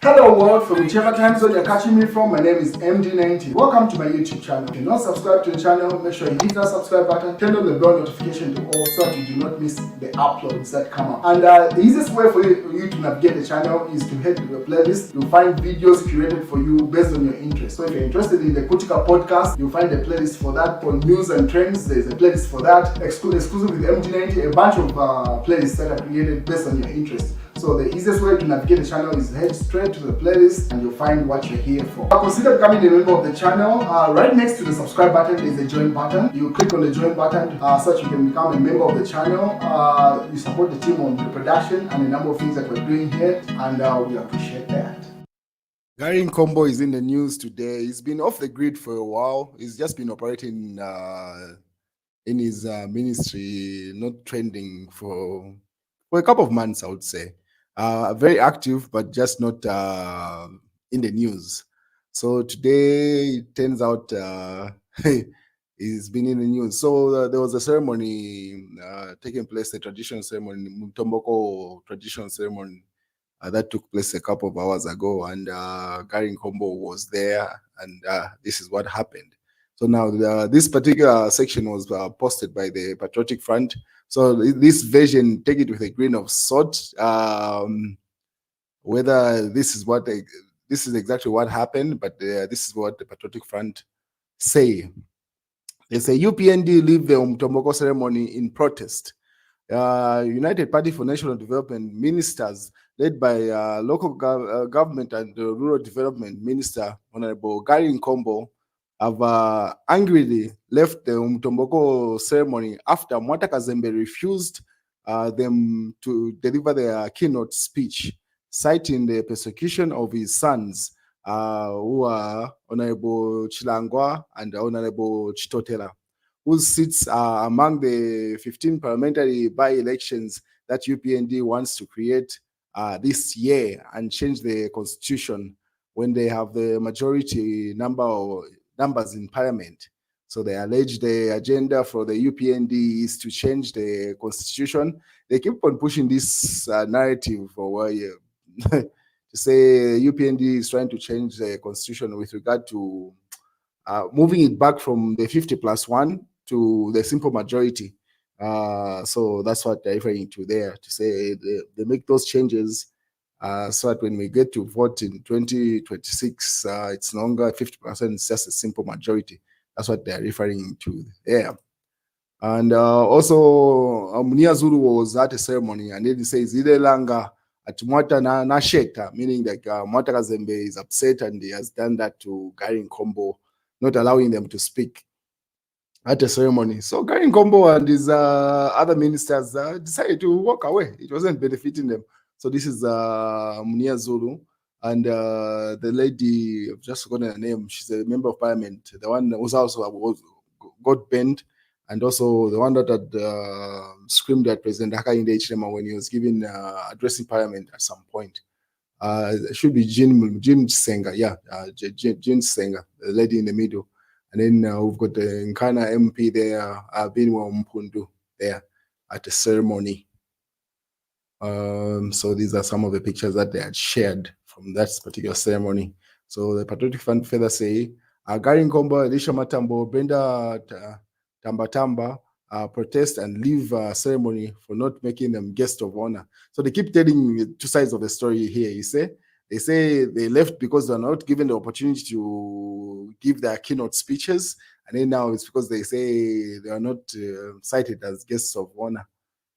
Hello world, from whichever time zone you're catching me from, my name is MD90. Welcome to my YouTube channel. If you're not subscribed to the channel, make sure you hit that subscribe button, turn on the bell notification to all so that you do not miss the uploads that come up. And the easiest way for you to navigate the channel is to head to the playlist. You'll find videos curated for you based on your interest. So if you're interested in the Kutika podcast, you'll find a playlist for that. For news and trends, there's a playlist for that. Exclusive with MD90, a bunch of playlists that are created based on your interest. So the easiest way to navigate the channel is head straight to the playlist and you'll find what you're here for. Consider becoming a member of the channel. Right next to the subscribe button is a join button. You click on the join button so that you can become a member of the channel. You support the team on the production and a number of things that we're doing here, and we appreciate that. Gary Nkombo is in the news today. He's been off the grid for a while. He's just been operating in his ministry, not trending for a couple of months, I would say. Very active, but just not in the news. So today, it turns out he's been in the news. So there was a ceremony taking place, a traditional ceremony, Mtomboko traditional ceremony that took place a couple of hours ago, and Gary Nkombo was there, and this is what happened. So now this particular section was posted by the Patriotic Front. So this version, take it with a grain of salt. Whether this is exactly what happened, but this is what the Patriotic Front say. They say UPND leave the Mtomboko ceremony in protest. United Party for National Development ministers, led by local government and rural development minister, Honorable Gary Nkombo, have angrily left the Mtomboko ceremony after Mwata Kazembe refused them to deliver their keynote speech, citing the persecution of his sons, who are Honorable Chilangwa and Honorable Chitotela, whose seats are among the 15 parliamentary by-elections that UPND wants to create this year and change the constitution when they have the majority numbers in parliament. So they allege the agenda for the UPND is to change the constitution. They keep on pushing this narrative for to say UPND is trying to change the constitution with regard to moving it back from the 50+1 to the simple majority. So that's what they're referring to there, to say they make those changes so that when we get to vote in 2026, it's no longer 50%, it's just a simple majority. That's what they're referring to there. And also, Munia Zulu was at a ceremony, and then he says, Langa at Mwata na Sheta, meaning that Mwata Kazembe is upset and he has done that to Gary Nkombo, not allowing them to speak at a ceremony. So Gary Nkombo and his other ministers decided to walk away. It wasn't benefiting them. So this is Munia Zulu, and the lady, I've just forgotten her name, she's a member of parliament, the one that was also got banned, and also the one that had screamed at President Hakainde Hichilema when he was giving addressing parliament at some point. It should be Jean Senga, yeah, Jean Senga, the lady in the middle. And then we've got the Nkana MP there, Binwa Mpundu there at the ceremony. So these are some of the pictures that they had shared from that particular ceremony. So the Patriotic Front further say, Gary Nkombo, Elisha Matambo, Brenda Tambatamba protest and leave ceremony for not making them guest of honor. So they keep telling two sides of the story here. They say they left because they're not given the opportunity to give their keynote speeches, and then now it's because they say they are not cited as guests of honor.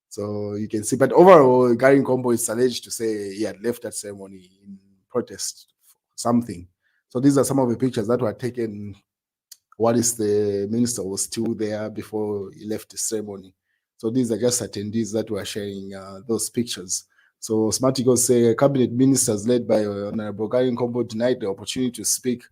So you can see, but overall, Gary Nkombo is alleged to say he had left that ceremony in protest for something. So these are some of the pictures that were taken. What is the minister was still there before he left the ceremony. So these are just attendees that were sharing those pictures. So Smart Eagles say cabinet ministers led by Honorable Gary Nkombo denied the opportunity to speak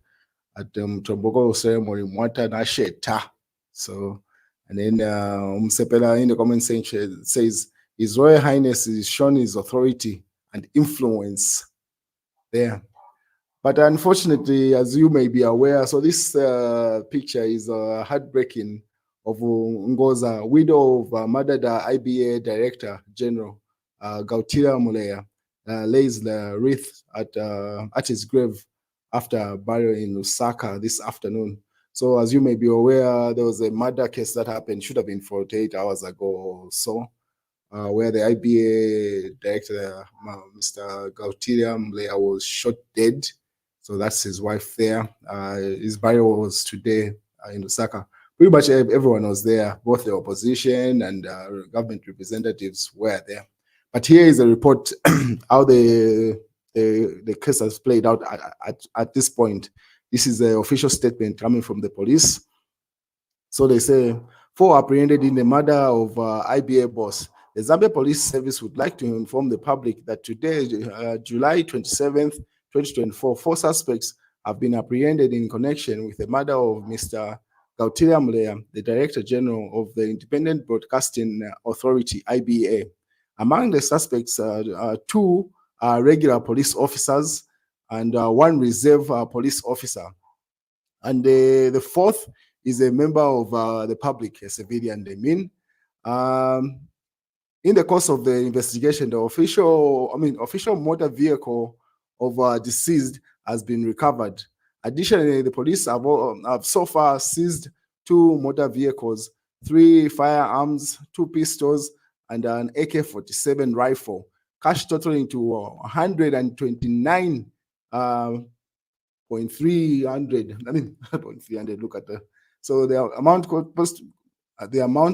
at the Mtomboko ceremony. Mwata na Sheta. So, and then Umsepela in the comment section says, His Royal Highness is shown his authority and influence there. But unfortunately, as you may be aware, so this picture is heartbreaking of Ngoza, widow of murdered IBA Director General Gautila Muleya. lays the wreath at his grave after burial in Lusaka this afternoon. So, as you may be aware, there was a murder case that happened, should have been 48 hours ago or so, where the IBA director, Mr. Gautier Mleya, was shot dead. So that's his wife there. His burial was today in Lusaka. Pretty much everyone was there, both the opposition and government representatives were there. But here is a report how the case has played out at this point. This is the official statement coming from the police. So they say, 4 apprehended in the murder of IBA boss. The Zambia Police Service would like to inform the public that today, July 27th, 2024, 4 suspects have been apprehended in connection with the murder of Mr. Gautier Mleya, the Director General of the Independent Broadcasting Authority, IBA. Among the suspects, 2 are regular police officers and 1 reserve police officer. And the 4th is a member of the public, a civilian, they mean. In the course of the investigation, the official motor vehicle of deceased has been recovered. Additionally, the police have so far seized 2 motor vehicles, 3 firearms, 2 pistols, and an AK-47 rifle, cash totaling to 129 .300. Look at that. So the amount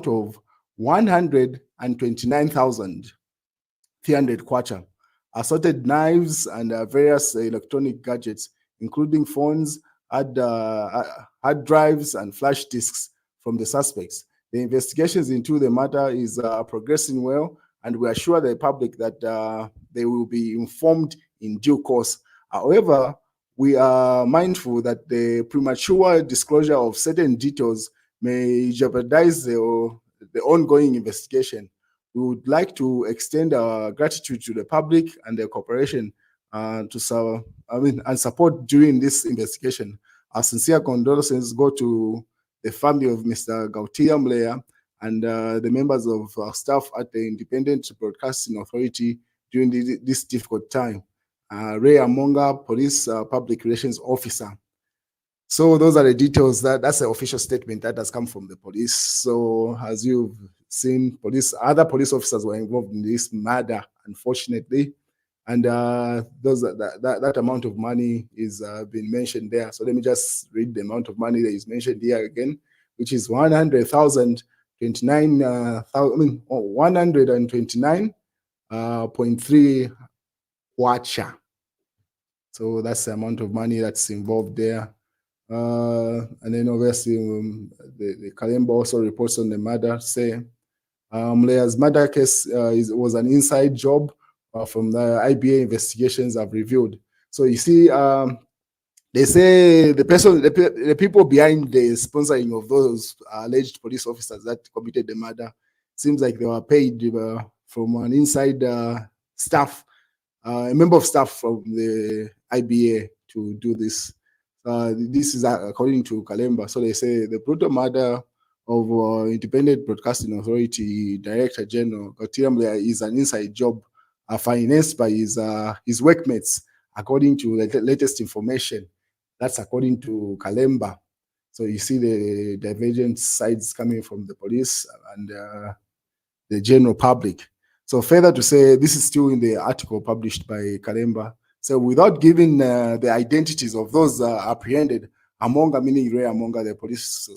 of 129,300 kwacha, assorted knives and various electronic gadgets, including phones, hard drives, and flash disks from the suspects. The investigations into the matter is progressing well, and we assure the public that they will be informed in due course. However, we are mindful that the premature disclosure of certain details may jeopardize the ongoing investigation. We would like to extend our gratitude to the public and their cooperation and support during this investigation. Our sincere condolences go to the family of Mr. Gautier Mleya and the members of our staff at the Independent Broadcasting Authority during this difficult time. Ray Amonga, Police Public Relations Officer. So those are the details. That's the official statement that has come from the police. So as you've seen, other police officers were involved in this murder, unfortunately, and that amount of money is been mentioned there. So let me just read the amount of money that is mentioned here again, which is 129.3 kwacha. So that's the amount of money that's involved there. And then obviously the Kalemba also reports on the murder, say Mleya's murder case was an inside job from the IBA investigations I've reviewed. So you see, they say the people behind the sponsoring of those alleged police officers that committed the murder, seems like they were paid from an inside staff, a member of staff from the IBA to do this. This is according to Kalemba. So they say the brutal murder of Independent Broadcasting Authority Director General Gautier Mleya is an inside job financed by his workmates, according to the latest information. That's according to Kalemba. So you see the divergent sides coming from the police and the general public. So further to say, this is still in the article published by Kalemba. So without giving the identities of those apprehended, Amonga, meaning Ray Amonga, the police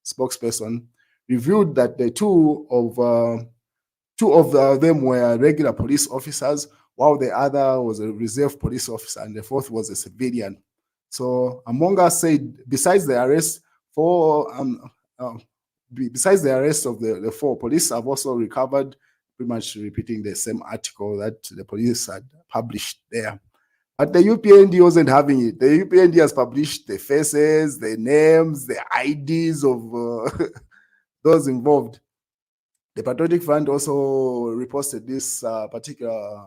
spokesperson, revealed that the two of them were regular police officers, while the other was a reserve police officer, and the 4th was a civilian. So Amonga said, besides the arrest of the 4, police have also recovered, pretty much repeating the same article that the police had published there. But the UPND wasn't having it. The UPND has published the faces, the names, the IDs of those involved. The Patriotic Front also reposted this particular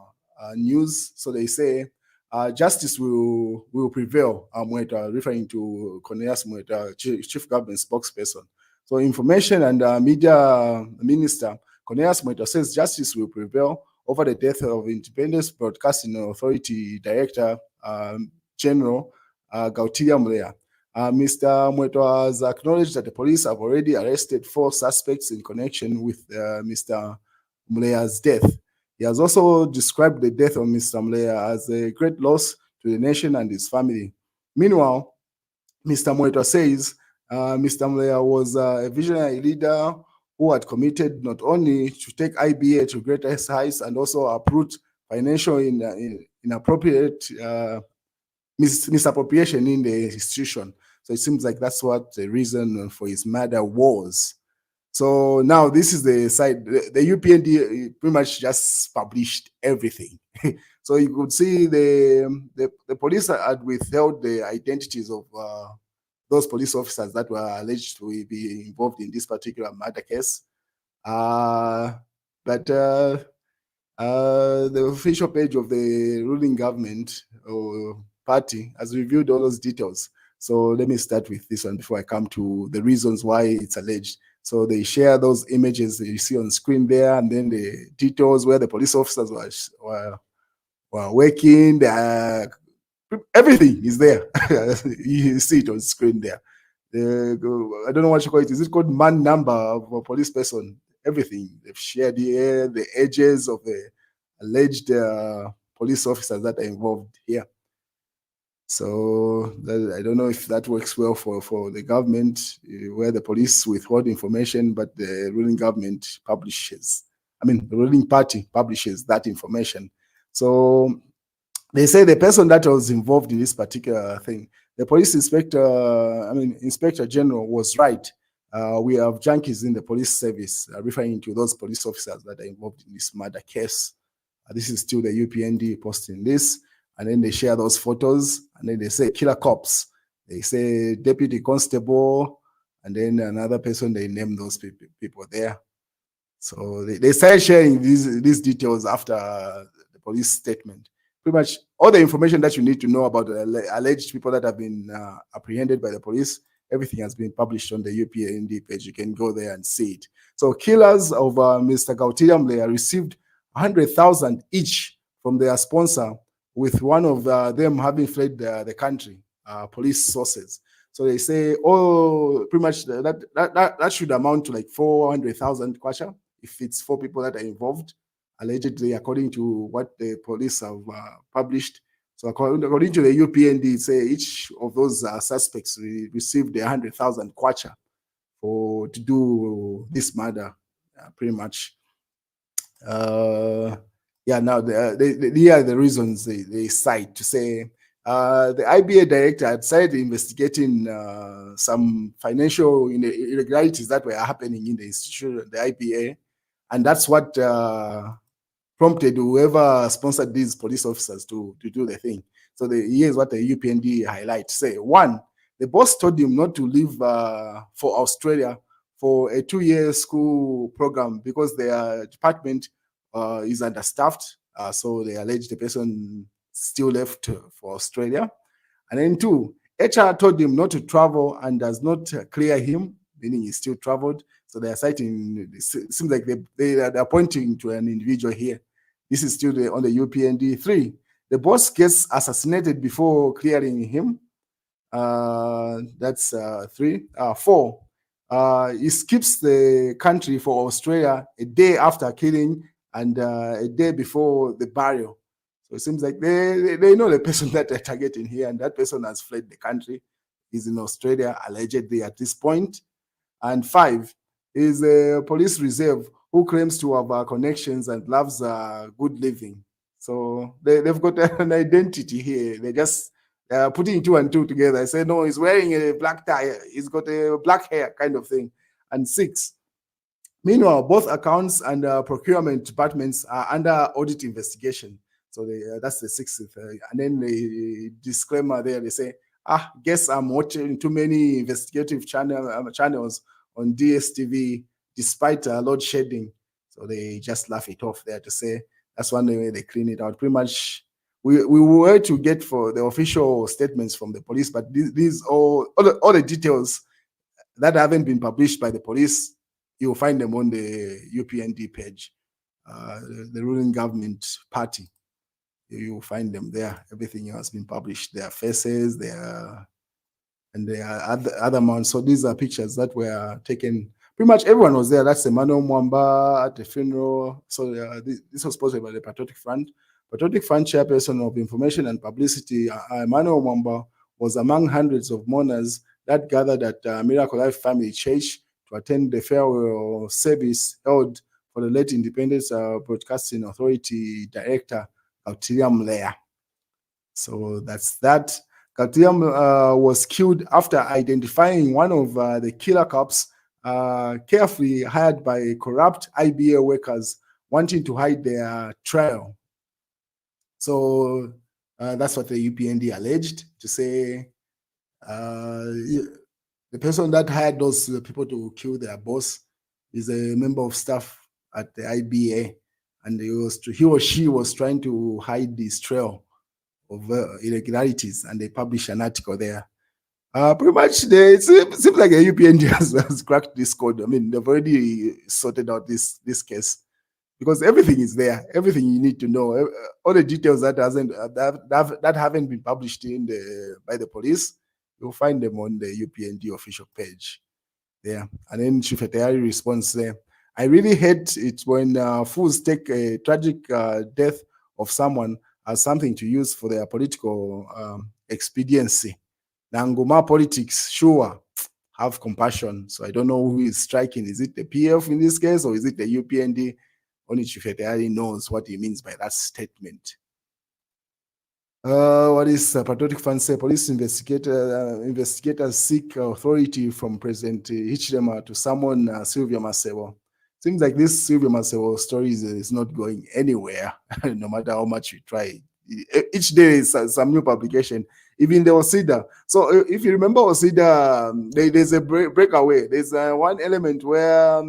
news. So they say, justice will prevail, referring to Cornelius Mweta, Chief Government Spokesperson. So Information and Media Minister Cornelius Mweta says justice will prevail over the death of Independence Broadcasting Authority Director General Gautier Mlea. Mr. Mweto has acknowledged that the police have already arrested 4 suspects in connection with Mr. Mlea's death. He has also described the death of Mr. Mlea as a great loss to the nation and his family. Meanwhile, Mr. Mweto says Mr. Mlea was a visionary leader who had committed not only to take IBA to greater heights and also uproot financial inappropriate misappropriation in the institution. So it seems like that's what the reason for his murder was. So now this is the side, the UPND pretty much just published everything. So you could see the police had withheld the identities of those police officers that were alleged to be involved in this particular murder case. But the official page of the ruling government or party has reviewed all those details. So let me start with this one before I come to the reasons why it's alleged. So they share those images that you see on screen there, and then the details where the police officers were working. Everything is there. You see it on screen there. I don't know what you call it. Is it called man number of a police person? Everything. They've shared here, the edges of the alleged police officers that are involved here. So I don't know if that works well for the government, where the police withhold information, but the ruling government publishes. The ruling party publishes that information. So they say the person that was involved in this particular thing, the police inspector general was right. We have junkies in the police service, referring to those police officers that are involved in this murder case. This is still the UPND posting this. And then they share those photos, and then they say killer cops. They say deputy constable, and then another person, they name those people there. So they started sharing these details after the police statement. Pretty much all the information that you need to know about the alleged people that have been apprehended by the police, everything has been published on the UPND page. You can go there and see it. So killers of Mr. Gautier Mlea received 100,000 each from their sponsor, with one of them having fled the country, police sources. So they say, pretty much that should amount to like 400,000 kwacha if it's 4 people that are involved, allegedly, according to what the police have published. So according to the UPND, say each of those suspects received 100,000 kwacha to do this murder, pretty much. Now here are the reasons they cite to say the IBA director had started investigating some financial irregularities that were happening in the institution, the IBA, and that's what prompted whoever sponsored these police officers to do the thing. So here's what the UPND highlights. Say, 1, the boss told him not to leave for Australia for a 2-year school program because their department is understaffed. So they allege the person still left for Australia. And then 2, HR told him not to travel and does not clear him, meaning he still traveled. So they are citing, it seems like they are pointing to an individual here. This is still on the UPND. 3, the boss gets assassinated before clearing him. That's 3. 4, he skips the country for Australia a day after killing and a day before the burial. So it seems like they know the person that they're targeting here, and that person has fled the country. He's in Australia, allegedly, at this point. And 5 is a police reserve who claims to have connections and loves good living. So they've got an identity here. They just putting 2 and 2 together. I say, no, he's wearing a black tie. He's got a black hair kind of thing. And 6, meanwhile, both accounts and procurement departments are under audit investigation. So that's the 6th. And then the disclaimer there, they say, guess I'm watching too many investigative channels on DSTV despite load shedding. So they just laugh it off there to say, that's one way they clean it out. Pretty much, we were to get for the official statements from the police, but these all the details that haven't been published by the police, you'll find them on the UPND page. the ruling government party. You find them there. Everything has been published. Their faces, and there are other amounts. So these are pictures that were taken. Pretty much everyone was there. That's Emmanuel Mwamba at the funeral. So this was sponsored by the Patriotic Front. Patriotic Front chairperson of information and publicity, Emmanuel Mwamba, was among hundreds of mourners that gathered at Miracle Life Family Church to attend the farewell service held for the late Independence Broadcasting Authority Director, Gauthier Mleya. So that's that. Gauthier was killed after identifying one of the killer cops carefully hired by corrupt IBA workers wanting to hide their trail. So that's what the UPND alleged, to say the person that hired those people to kill their boss is a member of staff at the IBA, and he or she was trying to hide this trail of irregularities, and they published an article there. Pretty much, it seems like a UPND has cracked this code. I mean, they've already sorted out this case, because everything is there, everything you need to know, all the details that haven't been published by the police, you'll find them on the UPND official page there. And then Shifetayari responds there, "I really hate it when fools take a tragic death of someone as something to use for their political expediency. Nanguma politics, sure, have compassion." So I don't know who is striking. Is it the PF in this case, or is it the UPND? Only Shifetayari knows what he means by that statement. What is Patriotic Front say? Police investigators seek authority from President Hichilema to summon Sylvia Masebo. Seems like this Sylvia Masebo story is not going anywhere, no matter how much we try. Each day is some new publication, even the Osida. So if you remember Osida, there's a breakaway. There's one element where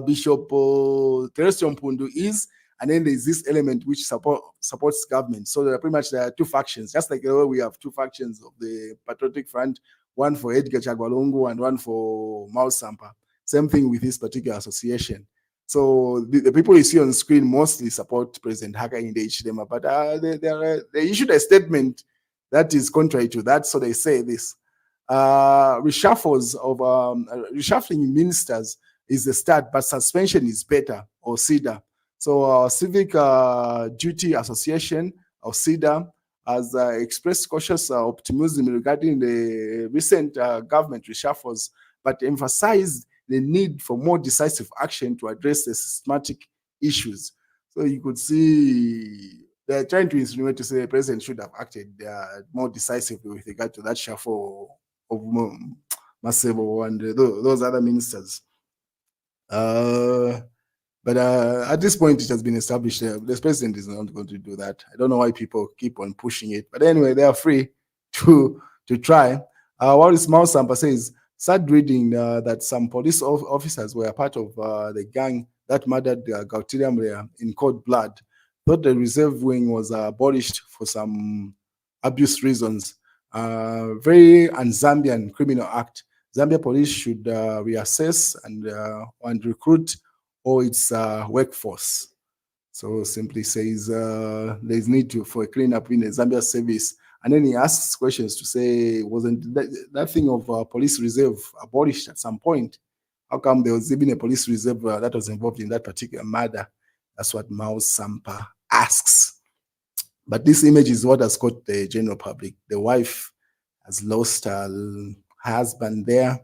Bishop Terestium Pundu is, and then there's this element which supports government. So there are two factions, just like the way we have two factions of the Patriotic Front, one for Edgar Chagwalungu and one for Mao Sampa. Same thing with this particular association. So the people you see on screen mostly support President Hakainde Hichilema, but they issued a statement that is contrary to that. So they say this: reshuffling ministers is the start, but suspension is better, or CIDA. So Civic Duty Association, or CIDA, has expressed cautious optimism regarding the recent government reshuffles, but emphasized the need for more decisive action to address the systematic issues. So you could see they're trying to insinuate to say the president should have acted more decisively with regard to that shuffle of Masebo and those other ministers. But at this point, it has been established the president is not going to do that. I don't know why people keep on pushing it, but anyway, they are free to try. What is Mao Sampa says, sad reading that some police officers were part of the gang that murdered Gauthier Mleya in cold blood. Thought the reserve wing was abolished for some abuse reasons. Very un-Zambian criminal act. Zambia police should reassess and recruit all its workforce. So simply says there's need for a cleanup in the Zambia service. And then he asks questions to say, wasn't that thing of police reserve abolished at some point? How come there was even a police reserve that was involved in that particular murder? That's what Mao Sampa asks. But this image is what has caught the general public. The wife has lost her husband there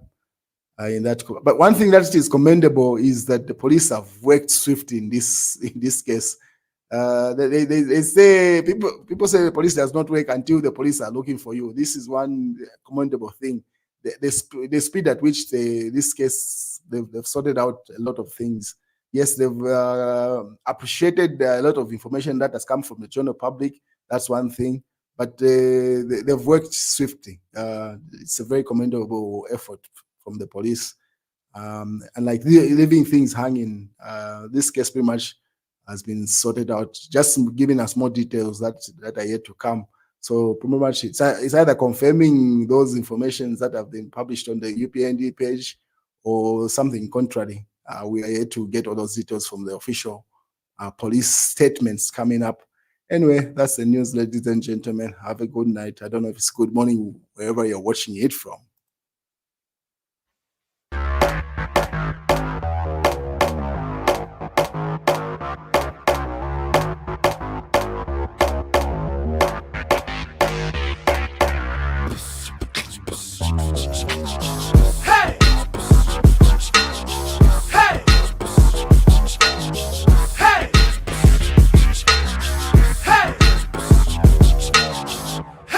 in that. But one thing that is commendable is that the police have worked swiftly in this case. They say people say the police does not work until the police are looking for you. This is one commendable thing. The speed at which this case they've sorted out a lot of things. Yes, they've appreciated a lot of information that has come from the general public. That's one thing. But they've worked swiftly. It's a very commendable effort from the police. And like leaving things hanging, this case pretty much has been sorted out, just giving us more details that are yet to come. So pretty much it's either confirming those informations that have been published on the UPND page or something contrary. We are yet to get all those details from the official police statements coming up. Anyway, that's the news, ladies and gentlemen. Have a good night. I don't know if it's good morning wherever you're watching it from.